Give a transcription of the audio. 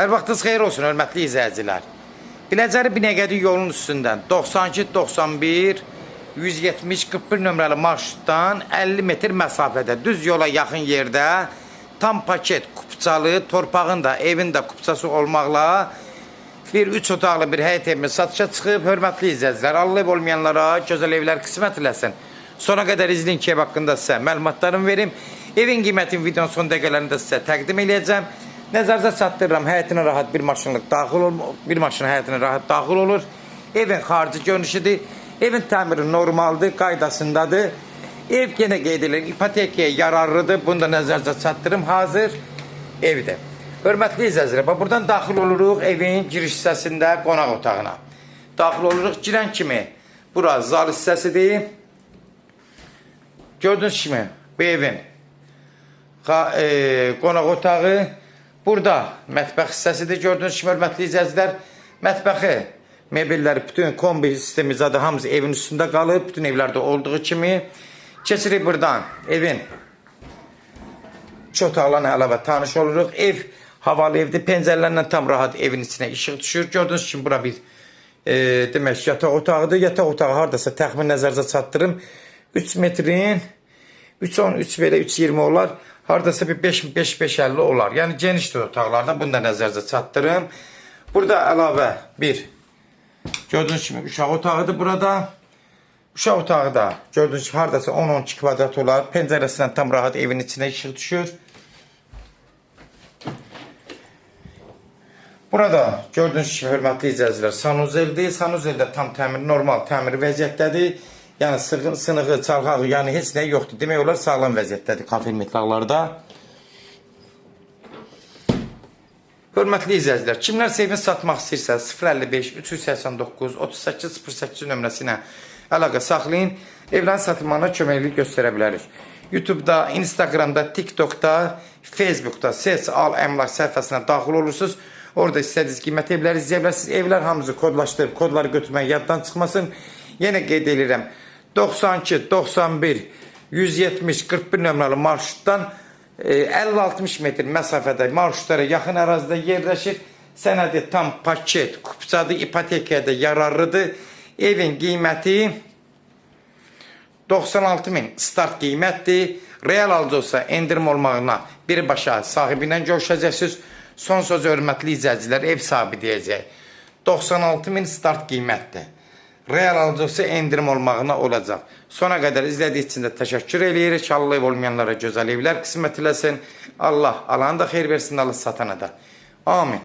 Hər vaxtınız xeyir olsun, hörmətli izləyicilər. Biləcəri Binəqədi yolunun üstündən 92-91 170-41 nömrəli marşrutdan 50 metr məsafədə, düz yola yaxın yerdə tam paket kupçalı, torpağın da, evin də kupçası olmaqla bir 3 otaqlı bir həyət evimiz satışa çıxıb. Hörmətli izləyicilər, Allah olmayanlara gözəl evlər qismət eləsin. Sona qədər izləyin ki, ev haqqında sizə məlumatlarımı verim. Evin qiymətini videonun son dəqiqələrində sizə təqdim edəcəm. Nəzərinizə çatdırıram, həyətinə rahat bir maşınlıq daxil olur, bir maşın həyətinə rahat daxil olur. Evin xarici görünüşüdür, evin təmiri normaldır, qaydasındadır. Ev yenə qeyd edilir, ipotekaya yararlıdır, bunu da nəzərinizə çatdırım, hazır evdir. Hörmətli izləyicilər, buradan daxil oluruq evin giriş hissəsində qonaq otağına. Daxil oluruq, girən kimi, bura zal hissəsidir. Gördüyünüz kimi, bu evin qonaq otağı. Burada mətbəx hissəsidir. Gördüyünüz kimi, hörmətli izləyicilər, mətbəxi, mebelləri, bütün kombi sistemi zaten hamısı evin üstündə qalıb. Bütün evlərdə olduğu kimi. Keçirik buradan evin otaqlarına əlavə tanış oluruq. Ev havalı evdir. Pəncərlərlə tam rahat evin içinə işıq düşür. Gördüyünüz kimi, bura bir demək yataq otağıdır. Yataq otağı haradasa təxmin nəzərinizə çatdırım. 3 metrin 3.10, 3 belə 3.20 olar. Haradasa bir 5-5-50 olar. Yəni genişdir otaqlardan. Bunu da nəzərinizə çatdırım. Burada əlavə bir gördüyünüz kimi uşaq otağıdır burada. Uşaq otağı da gördüyünüz kimi haradasa 10-12 kvadrat olar. Pəncərəsindən tam rahat evin içinə işıq düşür. Burada gördüyünüz kimi, hörmətli izləyicilər, sanuzeldir. Sanuzeldə tam təmir, normal təmir vəziyyətdədir. Yəni sınığı, çalğağı, yəni heç nə yoxdur. Demək olar, sağlam vəziyyətdədir kafe metlaqlarda. Hörmətli izləyicilər, kimlər evini satmaq istəyirsə 055 389 38 08 nömrəsi ilə əlaqə saxlayın. Evlərin satılmağına köməklik göstərə bilərik. YouTube'da, Instagram'da, TikTok'da, Facebook'da Ses Al Əmlak səhifəsinə daxil olursunuz. Orada istədiyiniz qiymət evləri izləyə bilərsiniz. Evlər hamısı kodlaşdırıb, kodları götürmək yaddan çıxmasın. Yenə qeyd edirəm. 92, 91, 170, 41 nömrəli marşrutdan 50-60 metr məsafədə marşrutlara yaxın ərazidə yerləşir. Sənədi tam paket, kupçadır, ipotekaya da yararlıdır. Evin qiyməti 96.000 start qiymətdir. Real alıcı olsa endirim olmağına birbaşa sahibi ilə görüşəcəksiniz. Son söz hörmətli izləyicilər, ev sahibi deyəcək. 96.000 start qiymətdir. Real alıcı olsa endirim olmağına olacaq. Sona qədər izlədiyi üçün də təşəkkür edirik. Allah ev olmayanlara gözəl evlər qismət eləsin. Allah alanı da xeyir versin, Allah satana da. Amin.